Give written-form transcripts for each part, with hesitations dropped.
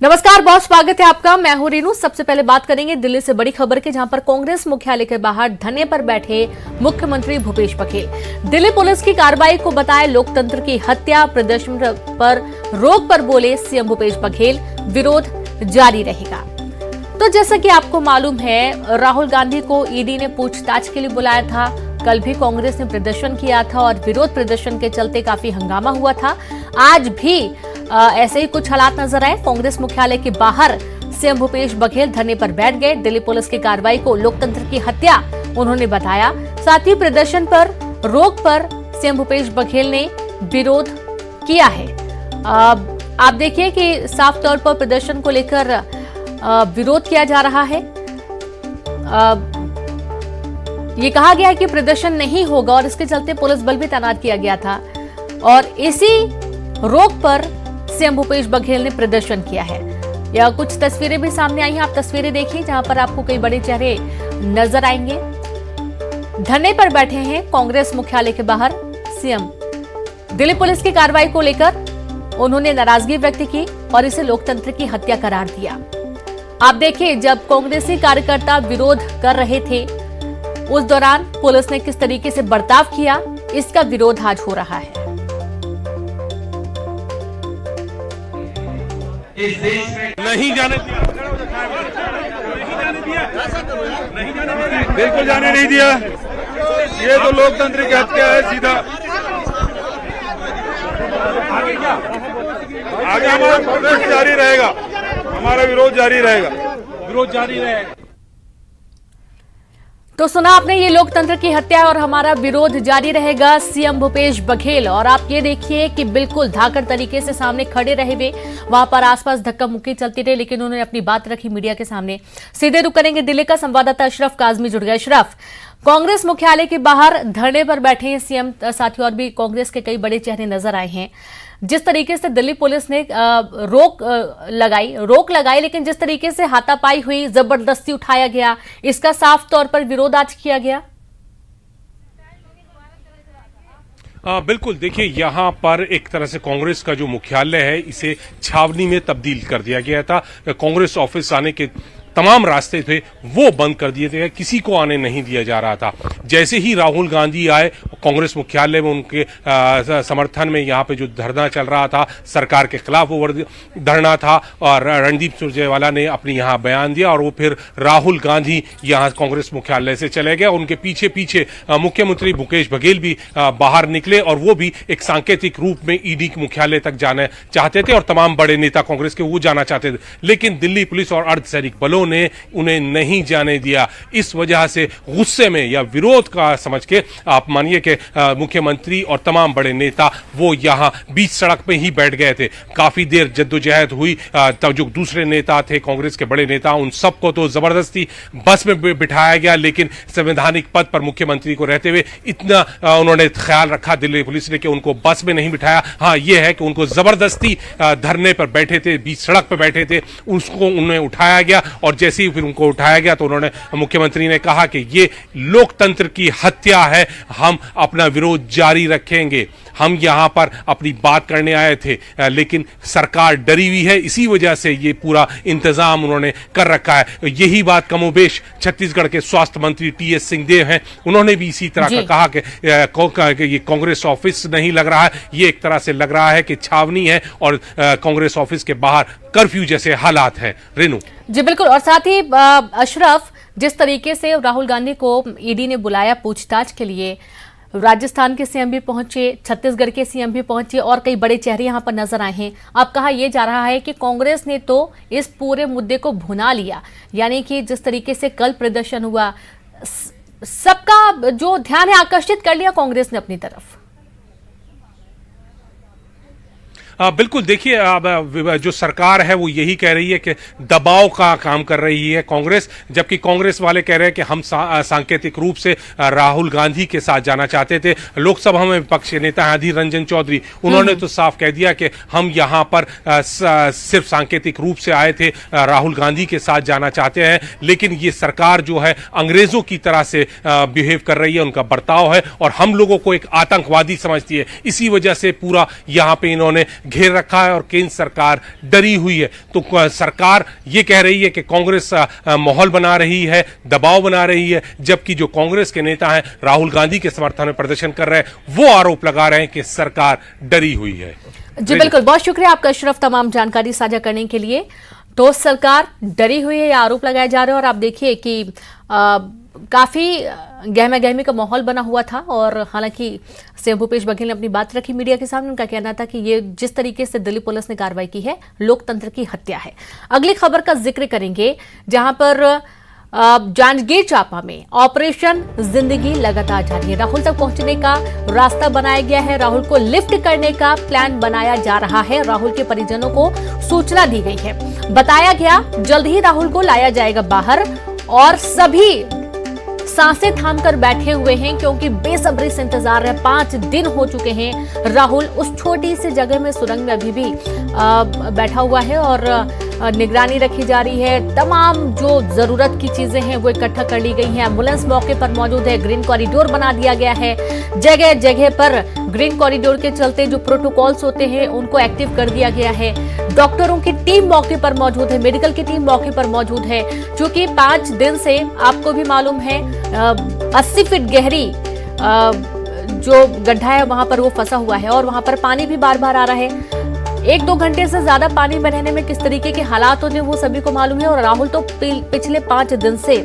नमस्कार, बहुत स्वागत है आपका। मैं हूं रीनू। सबसे पहले बात करेंगे दिल्ली से बड़ी खबर की, जहां पर कांग्रेस मुख्यालय के बाहर धरने पर बैठे मुख्यमंत्री भूपेश बघेल। दिल्ली पुलिस की कार्रवाई को बताया लोकतंत्र की हत्या। प्रदर्शन पर रोक पर बोले सीएम भूपेश बघेल, विरोध जारी रहेगा। तो जैसा कि आपको मालूम है, राहुल गांधी को ईडी ने पूछताछ के लिए बुलाया था। कल भी कांग्रेस ने प्रदर्शन किया था और विरोध प्रदर्शन के चलते काफी हंगामा हुआ था। आज भी ऐसे ही कुछ हालात नजर आए। कांग्रेस मुख्यालय के बाहर सीएम भूपेश बघेल धरने पर बैठ गए। दिल्ली पुलिस की कार्रवाई को लोकतंत्र की हत्या उन्होंने बताया। साथ ही प्रदर्शन पर रोक पर सीएम भूपेश बघेल ने विरोध किया है। आप देखिए कि साफ तौर पर प्रदर्शन को लेकर विरोध किया जा रहा है। ये कहा गया है कि प्रदर्शन नहीं होगा और इसके चलते पुलिस बल भी तैनात किया गया था और इसी रोक पर सीएम भूपेश बघेल ने प्रदर्शन किया है। यह कुछ तस्वीरें भी सामने आई हैं। आप तस्वीरें देखिए, जहां पर आपको कई बड़े चेहरे नजर आएंगे। धरने पर बैठे हैं कांग्रेस मुख्यालय के बाहर सीएम। दिल्ली पुलिस की कार्रवाई को लेकर उन्होंने नाराजगी व्यक्त की और इसे लोकतंत्र की हत्या करार दिया। आप देखिए, जब कांग्रेसी कार्यकर्ता विरोध कर रहे थे, उस दौरान पुलिस ने किस तरीके से बर्ताव किया, इसका विरोध आज हो रहा है। इस देश में नहीं जाने दिया, बिल्कुल जाने नहीं दिया। ये तो लोकतंत्र की हत्या है सीधा। आगे हमारा प्रोटेस्ट जारी रहेगा, हमारा विरोध जारी रहेगा, विरोध जारी रहेगा। तो सुना आपने, ये लोकतंत्र की हत्या और हमारा विरोध जारी रहेगा, सीएम भूपेश बघेल। और आप ये देखिए कि बिल्कुल धाकड़ तरीके से सामने खड़े रहे हुए, वहां पर आसपास धक्का मुक्की चलती रही, लेकिन उन्होंने अपनी बात रखी मीडिया के सामने। सीधे रुक करेंगे दिल्ली का संवाददाता अशरफ काजमी जुड़ गया। अशरफ, कांग्रेस मुख्यालय के बाहर धरने पर बैठे हैं सीएम, साथ ही और भी कांग्रेस के कई बड़े चेहरे नजर आए हैं। जिस तरीके से दिल्ली पुलिस ने रोक लगाई, लेकिन जिस तरीके से हाथापाई हुई, जबरदस्ती उठाया गया, इसका साफ तौर पर विरोध आज किया गया। बिल्कुल, देखिए यहाँ पर एक तरह से कांग्रेस का जो मुख्यालय है, इसे छावनी में तब्दील कर दिया गया था। कांग्रेस ऑफिस आने के तमाम रास्ते थे वो बंद कर दिए थे, किसी को आने नहीं दिया जा रहा था। जैसे ही राहुल गांधी आए, कांग्रेस मुख्यालय में उनके समर्थन में यहाँ पे जो धरना चल रहा था, सरकार के खिलाफ वो धरना था, और रणदीप सुरजेवाला ने अपनी यहाँ बयान दिया और वो फिर राहुल गांधी यहाँ कांग्रेस मुख्यालय से चले गए। उनके पीछे पीछे मुख्यमंत्री भूपेश बघेल भी बाहर निकले और वो भी एक सांकेतिक रूप में ईडी के मुख्यालय तक जाना चाहते थे और तमाम बड़े नेता कांग्रेस के वो जाना चाहते थे, लेकिन दिल्ली पुलिस और अर्धसैनिक बलों ने उन्हें नहीं जाने दिया। इस वजह से गुस्से में या विरोध का समझ के आप मानिए कि मुख्यमंत्री और तमाम बड़े नेता वो यहां बीच सड़क पे ही बैठ गए थे। काफी देर जद्दोजहद हुई, तब जो दूसरे नेता थे, कांग्रेस के बड़े नेता, उन सबको तो जबरदस्ती बस में बिठाया गया, लेकिन संवैधानिक पद पर मुख्यमंत्री को रहते हुए इतना उन्होंने ख्याल रखा दिल्ली पुलिस ने कि उनको बस में नहीं बिठाया। हाँ, यह है कि उनको जबरदस्ती धरने पर बैठे थे, बीच सड़क पर बैठे थे, उसको उन्हें उठाया गया और जैसे ही फिर उनको उठाया गया तो उन्होंने मुख्यमंत्री ने कहा कि ये लोकतंत्र की हत्या है, हम अपना विरोध जारी रखेंगे, हम यहां पर अपनी बात करने आए थे, लेकिन सरकार डरी हुई है, इसी वजह से ये पूरा इंतजाम उन्होंने कर रखा है। यही बात कमोबेश छत्तीसगढ़ के स्वास्थ्य मंत्री टीएस सिंहदेव हैं, उन्होंने भी इसी तरह का कहा कि ये कांग्रेस ऑफिस नहीं लग रहा है, ये एक तरह से लग रहा है कि छावनी है और कांग्रेस ऑफिस के बाहर कर्फ्यू जैसे हालात हैं। रेनू जी बिल्कुल। और साथ ही अशरफ, जिस तरीके से राहुल गांधी को ईडी ने बुलाया पूछताछ के लिए, राजस्थान के सीएम भी पहुंचे, छत्तीसगढ़ के सीएम भी पहुंचे और कई बड़े चेहरे यहां पर नजर आए हैं। अब कहा यह जा रहा है कि कांग्रेस ने तो इस पूरे मुद्दे को भुना लिया, यानी कि जिस तरीके से कल प्रदर्शन हुआ, सबका जो ध्यान है आकर्षित कर लिया कांग्रेस ने अपनी तरफ। बिल्कुल, देखिए अब जो सरकार है वो यही कह रही है कि दबाव का काम कर रही है कांग्रेस, जबकि कांग्रेस वाले कह रहे हैं कि हम सांकेतिक रूप से राहुल गांधी के साथ जाना चाहते थे। लोकसभा में विपक्ष के नेता अधीर रंजन चौधरी, उन्होंने तो साफ कह दिया कि हम यहां पर सिर्फ सांकेतिक रूप से आए थे, राहुल गांधी के साथ जाना चाहते हैं, लेकिन ये सरकार जो है अंग्रेजों की तरह से बिहेव कर रही है, उनका बर्ताव है और हम लोगों को एक आतंकवादी समझती है। इसी वजह से पूरा यहां पे इन्होंने घेर रखा है और केंद्र सरकार डरी हुई है। तो सरकार ये कह रही है कि कांग्रेस माहौल बना रही है, दबाव बना रही है, जबकि जो कांग्रेस के नेता हैं राहुल गांधी के समर्थन में प्रदर्शन कर रहे हैं वो आरोप लगा रहे हैं कि सरकार डरी हुई है। जी बिल्कुल, बहुत शुक्रिया आपका अशरफ तमाम जानकारी साझा करने के लिए। तो सरकार डरी हुई है, यह आरोप लगाए जा रहे हैं और आप देखिए कि काफी गहमा गहमी का माहौल बना हुआ था और हालांकि सीएम भूपेश बघेल ने अपनी बात रखी मीडिया के सामने। उनका कहना था कि ये जिस तरीके से दिल्ली पुलिस ने कार्रवाई की है लोकतंत्र की हत्या है। अगली खबर का जिक्र करेंगे जहां पर जांजगीर चांपा में ऑपरेशन जिंदगी लगातार जारी है। राहुल तक पहुंचने का रास्ता बनाया गया है, राहुल को लिफ्ट करने का प्लान बनाया जा रहा है। राहुल के परिजनों को सूचना दी गई है, बताया गया जल्द ही राहुल को लाया जाएगा बाहर और सभी सांसें थामकर बैठे हुए हैं क्योंकि बेसब्री से इंतजार है। 5 दिन हो चुके हैं राहुल उस छोटी सी जगह में सुरंग में अभी भी बैठा हुआ है और निगरानी रखी जा रही है। तमाम जो जरूरत की चीजें हैं वो इकट्ठा कर ली गई हैं। एम्बुलेंस मौके पर मौजूद है, ग्रीन कॉरिडोर बना दिया गया है। जगह जगह पर ग्रीन कॉरिडोर के चलते जो प्रोटोकॉल्स होते हैं उनको एक्टिव कर दिया गया है। डॉक्टरों की टीम मौके पर मौजूद है, मेडिकल की टीम मौके पर मौजूद है, क्योंकि 5 दिन से आपको भी मालूम है 80 फीट गहरी जो गड्ढा है वहां पर वो फंसा हुआ है और वहां पर पानी भी बार बार आ रहा है। 1-2 घंटे से ज्यादा पानी में रहने में किस तरीके के हालात होते हैं वो सभी को मालूम है और राहुल तो पिछले 5 दिन से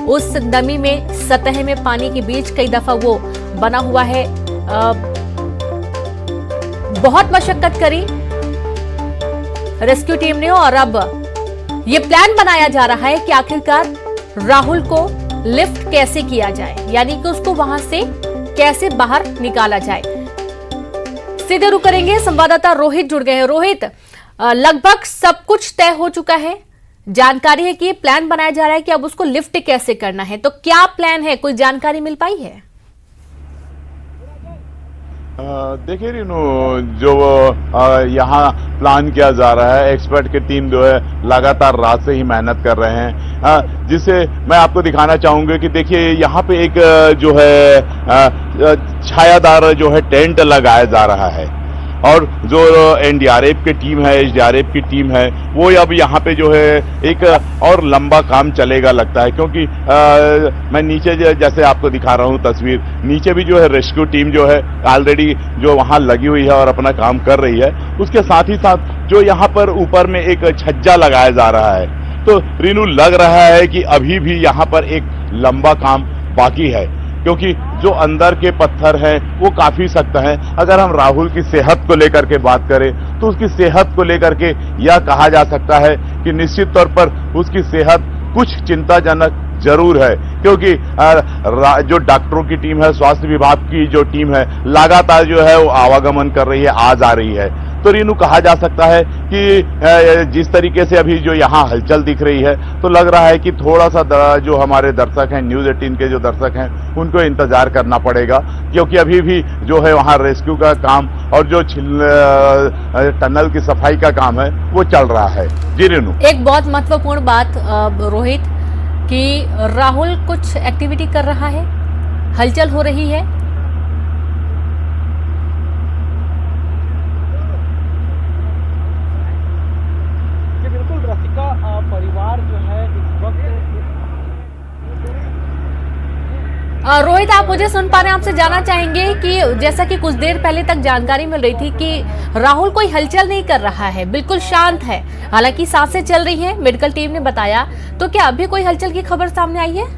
उस नमी में, सतह में, पानी के बीच कई दफा वो बना हुआ है। बहुत मशक्कत करी रेस्क्यू टीम ने और अब ये प्लान बनाया जा रहा है कि आखिरकार राहुल को लिफ्ट कैसे किया जाए, यानी कि उसको वहां से कैसे बाहर निकाला जाए। सीधे रुक करेंगे, संवाददाता रोहित जुड़ गए हैं। रोहित, लगभग सब कुछ तय हो चुका है, जानकारी है कि प्लान बनाया जा रहा है कि अब उसको लिफ्ट कैसे करना है, तो क्या प्लान है, कोई जानकारी मिल पाई है? देखिए रीनू, जो यहाँ प्लान किया जा रहा है, एक्सपर्ट की टीम जो है लगातार रात से ही मेहनत कर रहे हैं, जिसे मैं आपको दिखाना चाहूंगा कि देखिए यहाँ पे एक जो है छायादार जो है टेंट लगाया जा रहा है और जो एनडीआरएफ की टीम है, एसडीआरएफ की टीम है, वो अब यहाँ पे जो है एक और लंबा काम चलेगा लगता है, क्योंकि मैं नीचे जैसे आपको दिखा रहा हूँ तस्वीर, नीचे भी जो है रेस्क्यू टीम जो है ऑलरेडी जो वहाँ लगी हुई है और अपना काम कर रही है। उसके साथ ही साथ जो यहाँ पर ऊपर में एक छज्जा लगाया जा रहा है, तो रीनू लग रहा है कि अभी भी यहाँ पर एक लंबा काम बाकी है, क्योंकि जो अंदर के पत्थर हैं वो काफी सख्त हैं। अगर हम राहुल की सेहत को लेकर के बात करें तो उसकी सेहत को लेकर के यह कहा जा सकता है कि निश्चित तौर पर उसकी सेहत कुछ चिंताजनक जरूर है, क्योंकि जो डॉक्टरों की टीम है, स्वास्थ्य विभाग की जो टीम है, लगातार जो है वो आवागमन कर रही है, आ जा रही है। तो रीनू कहा जा सकता है कि जिस तरीके से अभी जो यहाँ हलचल दिख रही है, तो लग रहा है कि थोड़ा सा जो हमारे दर्शक हैं, न्यूज 18 के जो दर्शक हैं, उनको इंतजार करना पड़ेगा, क्योंकि अभी भी जो है वहाँ रेस्क्यू का काम और जो टनल की सफाई का काम है वो चल रहा है। जी रीनू, एक बहुत महत्वपूर्ण बात रोहित, कि राहुल कुछ एक्टिविटी कर रहा है, हलचल हो रही है। बिल्कुल रसिका, परिवार जो है इस वक्त रोहित, आप मुझे सुन पा रहे हैं? आपसे जानना चाहेंगे कि जैसा कि कुछ देर पहले तक जानकारी मिल रही थी कि राहुल कोई हलचल नहीं कर रहा है, बिल्कुल शांत है, हालांकि सांसें चल रही हैं, मेडिकल टीम ने बताया, तो क्या अभी कोई हलचल की खबर सामने आई है?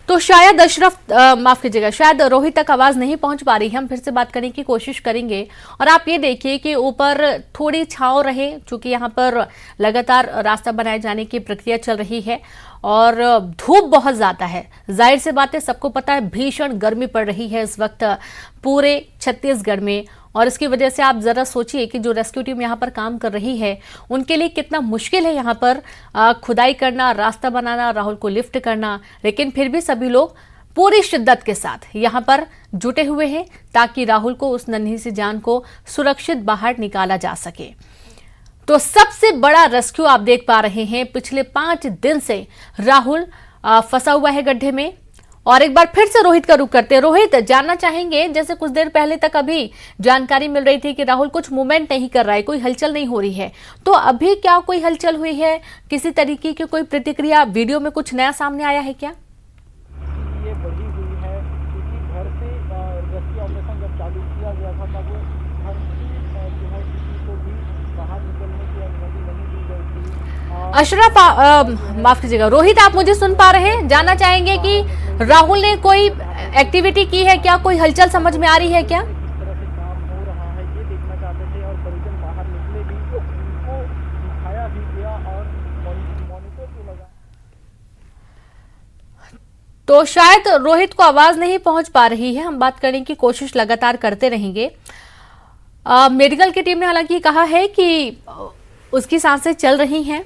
तो शायद अशरफ, माफ कीजिएगा, शायद रोहित तक आवाज नहीं पहुंच पा रही है, हम फिर से बात करने की कोशिश करेंगे। और आप ये देखिए कि ऊपर थोड़ी छांव रहे, चूंकि यहाँ पर लगातार रास्ता बनाए जाने की प्रक्रिया चल रही है और धूप बहुत ज्यादा है। जाहिर सी बात है, सबको पता है भीषण गर्मी पड़ रही है इस वक्त पूरे छत्तीसगढ़ में, और इसकी वजह से आप जरा सोचिए कि जो रेस्क्यू टीम यहाँ पर काम कर रही है उनके लिए कितना मुश्किल है यहाँ पर खुदाई करना, रास्ता बनाना, राहुल को लिफ्ट करना, लेकिन फिर भी सभी लोग पूरी शिद्दत के साथ यहाँ पर जुटे हुए हैं ताकि राहुल को, उस नन्ही सी जान को सुरक्षित बाहर निकाला जा सके। तो सबसे बड़ा रेस्क्यू आप देख पा रहे हैं, पिछले 5 दिन से राहुल फंसा हुआ है गड्ढे में और एक बार फिर से रोहित का रुख करते हैं। रोहित, जानना चाहेंगे, जैसे कुछ देर पहले तक अभी जानकारी मिल रही थी कि राहुल कुछ मूवमेंट नहीं कर रहा है, कोई हलचल नहीं हो रही है, तो अभी क्या कोई हलचल हुई है? किसी तरीके की कोई प्रतिक्रिया, वीडियो में कुछ नया सामने आया है क्या? ये बढ़ी हुई है क्योंकि घर से रेस्क्यू ऑपरेशन जब चालू किया गया था तब घर से जो है किसी को भी बाहर निकलने की अनुमति नहीं दी गई थी। अशरफ, माफ कीजिएगा, रोहित आप मुझे सुन पा रहे हैं? जानना चाहेंगे कि राहुल ने कोई एक्टिविटी की है क्या, कोई हलचल समझ में आ रही है क्या? किस तरह से काम हो रहा है ये देखना चाहते थे और परिजन बाहर निकले भी, उनको दिखाया भी गया और मॉनिटर भी लगा। तो शायद रोहित को आवाज नहीं पहुंच पा रही है, हम बात करने की कोशिश लगातार करते रहेंगे। मेडिकल की टीम ने हालांकि कहा है कि उसकी सांसें चल रही हैं।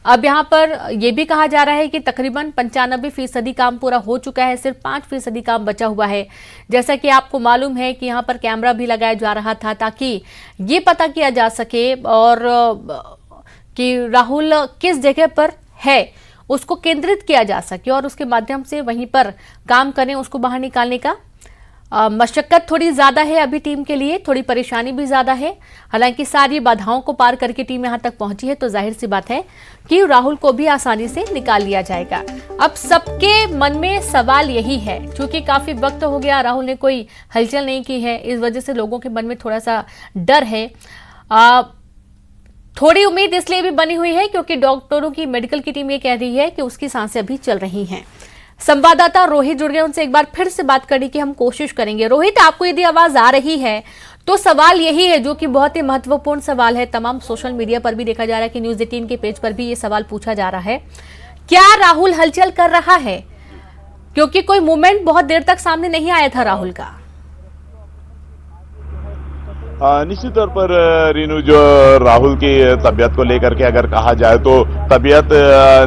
अब यहां पर यह भी कहा जा रहा है कि तकरीबन 95% काम पूरा हो चुका है, सिर्फ 5% काम बचा हुआ है। जैसा कि आपको मालूम है कि यहां पर कैमरा भी लगाया जा रहा था ताकि ये पता किया जा सके और कि राहुल किस जगह पर है उसको केंद्रित किया जा सके और उसके माध्यम से वहीं पर काम करें, उसको बाहर निकालने का। मशक्कत थोड़ी ज्यादा है अभी टीम के लिए, थोड़ी परेशानी भी ज्यादा है। हालांकि सारी बाधाओं को पार करके टीम यहां तक पहुंची है, तो जाहिर सी बात है कि राहुल को भी आसानी से निकाल लिया जाएगा। अब सबके मन में सवाल यही है, क्योंकि काफी वक्त हो गया राहुल ने कोई हलचल नहीं की है, इस वजह से लोगों के मन में थोड़ा सा डर है। थोड़ी उम्मीद इसलिए भी बनी हुई है क्योंकि डॉक्टरों की, मेडिकल की टीम ये कह रही है कि उसकी सांसें अभी चल रही हैं। संवाददाता रोहित जुड़ गए, उनसे एक बार फिर से बात करने की हम कोशिश करेंगे। रोहित, आपको यदि आवाज आ रही है तो सवाल यही है जो कि बहुत ही महत्वपूर्ण सवाल है, तमाम सोशल मीडिया पर भी देखा जा रहा है कि न्यूज़ 18 के पेज पर भी ये सवाल पूछा जा रहा है, क्या राहुल हलचल कर रहा है? क्योंकि कोई मूवमेंट बहुत देर तक सामने नहीं आया था राहुल का। निश्चित तौर पर रीनू, जो राहुल की तबीयत को लेकर के अगर कहा जाए तो तबीयत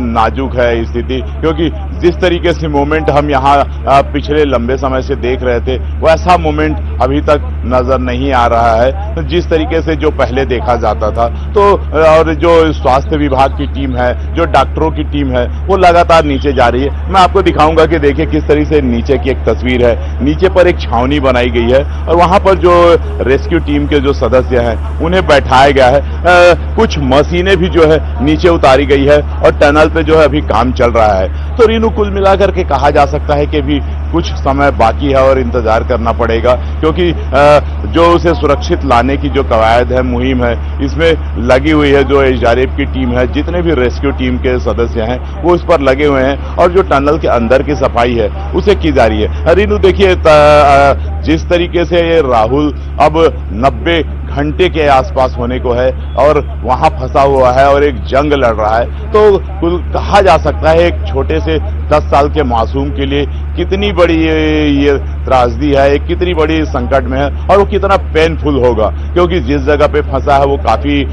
नाजुक है स्थिति, क्योंकि जिस तरीके से मूवमेंट हम यहाँ पिछले लंबे समय से देख रहे थे वैसा मूवमेंट अभी तक नजर नहीं आ रहा है जिस तरीके से जो पहले देखा जाता था। तो और जो स्वास्थ्य विभाग की टीम है, जो डॉक्टरों की टीम है, वो लगातार नीचे जा रही है। मैं आपको दिखाऊंगा कि देखिए किस तरीके से नीचे की एक तस्वीर है। नीचे पर एक छावनी बनाई गई है और वहां पर जो रेस्क्यू टीम के जो सदस्य हैं उन्हें बैठाया गया है। कुछ मशीनें भी जो है नीचे उतारी गई है और टनल पे जो है अभी काम चल रहा है। तो रीनू, कुल मिलाकर के कहा जा सकता है कि भी कुछ समय बाकी है और इंतजार करना पड़ेगा, क्योंकि जो उसे सुरक्षित लाने की जो कवायद है, मुहिम है, इसमें लगी हुई है। जो एसडीआरएफ की टीम है, जितने भी रेस्क्यू टीम के सदस्य हैं वो इस पर लगे हुए हैं और जो टनल के अंदर की सफाई है उसे की जा रही है। रीनू, देखिए जिस तरीके से ये राहुल अब 90 घंटे के आसपास होने को है और वहां फंसा हुआ है और एक जंग लड़ रहा है, तो कुल कहा जा सकता है एक छोटे से 10 साल के मासूम के लिए कितनी बड़ी ये त्रासदी है, एक कितनी बड़ी संकट में है और वो कितना पेनफुल होगा, क्योंकि जिस जगह पे फंसा है वो काफी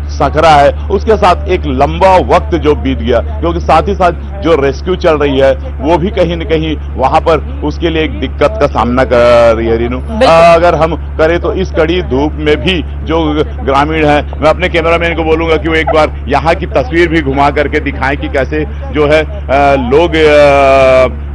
सकरा है। उसके साथ एक लंबा वक्त जो बीत गया, क्योंकि साथ ही साथ जो रेस्क्यू चल रही है वो भी कहीं न कहीं वहां पर उसके लिए एक दिक्कत का सामना कर रही है। रीनू, अगर हम करें तो इस कड़ी धूप में भी जो ग्रामीण है, मैं अपने कैमरामैन को बोलूंगा कि वो एक बार यहाँ की तस्वीर भी घुमा करके दिखाएं कि कैसे जो है लोग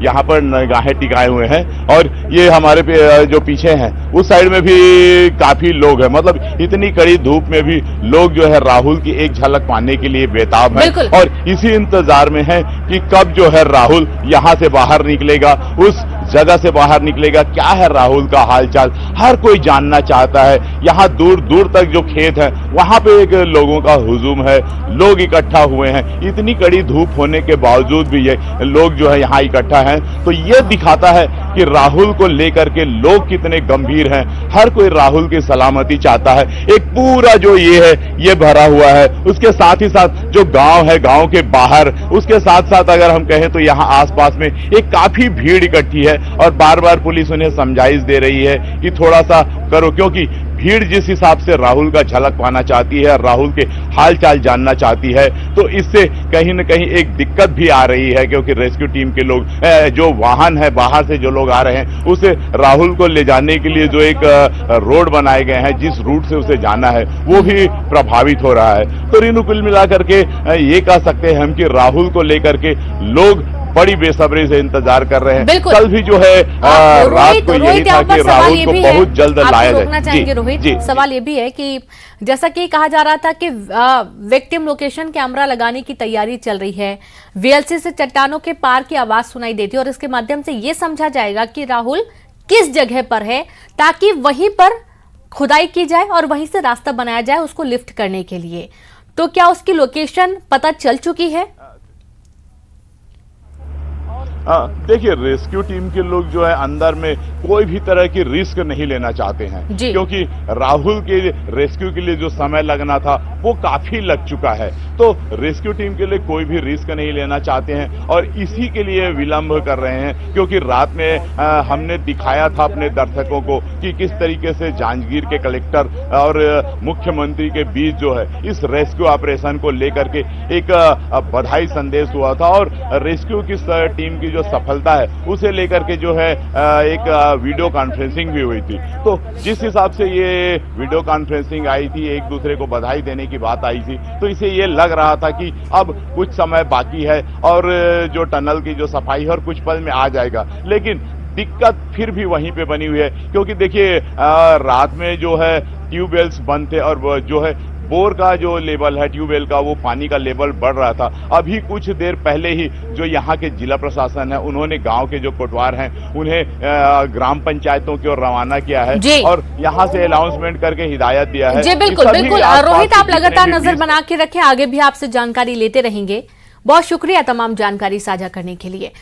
यहाँ पर निगाहें टिकाए हुए हैं। और ये हमारे जो पीछे हैं उस साइड में भी काफी लोग हैं, मतलब इतनी कड़ी धूप में भी लोग जो है राहुल की एक झलक पाने के लिए बेताब है और इसी इंतजार में है कि कब जो है राहुल यहाँ से बाहर निकलेगा, उस जगह से बाहर निकलेगा। क्या है राहुल का हालचाल, हर कोई जानना चाहता है। यहाँ दूर दूर तक जो खेत है वहां पे एक लोगों का हुजूम है, लोग इकट्ठा हुए हैं। इतनी कड़ी धूप होने के बावजूद भी ये लोग जो है यहाँ इकट्ठा हैं, तो ये दिखाता है कि राहुल को लेकर के लोग कितने गंभीर हैं। हर कोई राहुल की सलामती चाहता है। एक पूरा जो ये है ये भरा हुआ है, उसके साथ ही साथ जो गांव है, गांव के बाहर, उसके साथ साथ अगर हम कहें तो यहाँ आसपास में एक काफी भीड़ इकट्ठी है और बार बार पुलिस उन्हें समझाइश दे रही है कि थोड़ा सा करो, क्योंकि भीड़ जिस हिसाब से राहुल का झलक पाना चाहती है, राहुल के हालचाल जानना चाहती है, तो इससे कहीं न कहीं एक दिक्कत भी आ रही है, क्योंकि रेस्क्यू टीम के लोग जो वाहन है बाहर से जो लोग आ रहे हैं उसे राहुल को ले जाने के लिए जो एक रोड बनाए गए हैं, जिस रूट से उसे जाना है वो भी प्रभावित हो रहा है। तो रीनू, कुल मिलाकर के ये कह सकते हैं हम कि राहुल को लेकर के लोग बड़ी बेसब्री से इंतजार कर रहे हैं। बिल्कुल। कल भी जो है रात को यही था कि राहुल को बहुत जल्द लाया जाए। रोकना चाहेंगे रोहित, सवाल ये भी है कि जैसा कि कहा जा रहा था कि विक्टिम लोकेशन कैमरा लगाने की तैयारी चल रही है, वीएलसी से चट्टानों के पार की आवाज सुनाई देती है और इसके माध्यम से यह समझा जाएगा कि राहुल किस जगह पर है, ताकि वहीं पर खुदाई की जाए और वहीं से रास्ता बनाया जाए उसको लिफ्ट करने के लिए। तो क्या उसकी लोकेशन पता चल चुकी है? देखिए, रेस्क्यू टीम के लोग जो है अंदर में कोई भी तरह की रिस्क नहीं लेना चाहते हैं, क्योंकि राहुल के रेस्क्यू के लिए जो समय लगना था वो काफी लग चुका है। तो रेस्क्यू टीम के लिए कोई भी रिस्क नहीं लेना चाहते हैं और इसी के लिए विलंब कर रहे हैं, क्योंकि रात में हमने दिखाया था अपने दर्शकों को कि किस तरीके से जांजगीर के कलेक्टर और मुख्यमंत्री के बीच जो है इस रेस्क्यू ऑपरेशन को लेकर के एक बधाई संदेश हुआ था और रेस्क्यू की टीम की जो सफलता है उसे लेकर के जो है एक वीडियो कॉन्फ्रेंसिंग भी हुई थी। तो जिस हिसाब से ये वीडियो कॉन्फ्रेंसिंग आई थी, एक दूसरे को बधाई देने की बात आई थी, तो इसे ये लग रहा था कि अब कुछ समय बाकी है और जो टनल की जो सफाई है और कुछ पल में आ जाएगा। लेकिन दिक्कत फिर भी वहीं पे बनी हुई है, क्योंकि देखिए रात में जो है ट्यूबवेल्स बंद थे और जो है बोर का जो लेवल है ट्यूबवेल का, वो पानी का लेवल बढ़ रहा था। अभी कुछ देर पहले ही जो यहाँ के जिला प्रशासन है उन्होंने गांव के जो कोटवार हैं उन्हें ग्राम पंचायतों की ओर रवाना किया है और यहाँ से अनाउंसमेंट करके हिदायत दिया है। जी बिल्कुल बिल्कुल रोहित, आप लगातार नजर बना के रखें, आगे भी आपसे जानकारी लेते रहेंगे। बहुत शुक्रिया तमाम जानकारी साझा करने के लिए।